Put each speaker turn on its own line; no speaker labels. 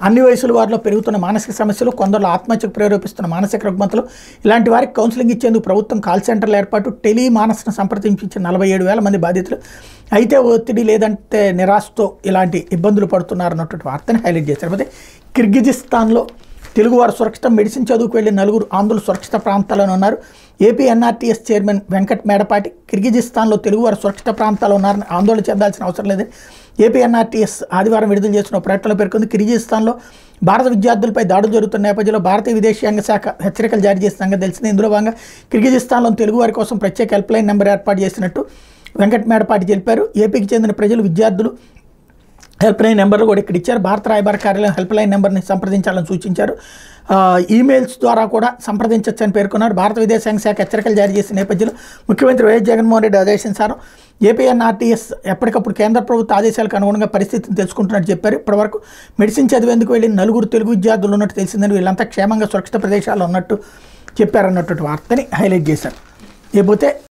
అన్ని వయసుల వారిలో పెరుగుతున్న మానసిక సమస్యలు, కొందరు ఆత్మహత్యకు ప్రేరేపిస్తున్న మానసిక రుగ్మతలు, ఇలాంటి వారికి కౌన్సిలింగ్ ఇచ్చేందుకు ప్రభుత్వం కాల్ సెంటర్ల ఏర్పాటు, టెలి మానసను సంప్రదించిన 47,000 మంది బాధితులు. అయితే ఒత్తిడి లేదంటే నిరాశతో ఇలాంటి ఇబ్బందులు పడుతున్నారన్నటువంటి వార్తని హైలైట్ చేశారు. అయితే కిర్గిజిస్తాన్లో తెలుగువారు సురక్షిత, మెడిసిన్ చదువుకు వెళ్లిన 4 ఆంధ్రులు సురక్షిత ప్రాంతాల్లోనే ఉన్నారు. AP NRTS chairman Venkat Medapati కిర్గిజిస్తాన్లో తెలుగువారు సురక్షిత ప్రాంతాల్లో ఉన్నారని ఆందోళన చెందాల్సిన అవసరం లేదని ఏపీ ఎన్ఆర్టీఎస్ ఆదివారం విడుదల చేసిన ప్రకటనలో పేర్కొంది. కిర్గిజిస్తాన్లో భారత విద్యార్థులపై దాడులు జరుగుతున్న నేపథ్యంలో భారతీయ విదేశాంగ శాఖ హెచ్చరికలు జారీ చేసిన సంగతి తెలిసింది. ఇందులో భాగంగా కిర్గిజిస్తాన్లో తెలుగువారి కోసం ప్రత్యేక హెల్ప్ లైన్ నెంబర్ ఏర్పాటు చేసినట్టు వెంకట్ మేడపాటి తెలిపారు. ఏపీకి చెందిన ప్రజలు, విద్యార్థులు హెల్ప్ లైన్ నెంబర్లు కూడా ఇక్కడ ఇచ్చారు. భారత రాయబార కార్యాలయం హెల్ప్ లైన్ నెంబర్ని సంప్రదించాలని సూచించారు. ఈమెయిల్స్ ద్వారా కూడా సంప్రదించవచ్చని పేర్కొన్నారు. భారత విదేశాంగ శాఖ హెచ్చరికలు జారీ చేసిన నేపథ్యంలో ముఖ్యమంత్రి వైఎస్ జగన్మోహన్ రెడ్డి ఆదేశించారు. ఏపీఎన్ఆర్టీఎస్ ఎప్పటికప్పుడు కేంద్ర ప్రభుత్వ ఆదేశాలకు అనుగుణంగా పరిస్థితిని తెలుసుకుంటున్నట్టు చెప్పారు. ఇప్పటివరకు మెడిసిన్ చదివేందుకు వెళ్ళిన 4 తెలుగు విద్యార్థులు ఉన్నట్టు తెలిసిందని, వీళ్ళంతా క్షేమంగా సురక్షిత ప్రదేశాల్లో ఉన్నట్టు చెప్పారన్నటువంటి వార్తని హైలైట్ చేశారు. లేకపోతే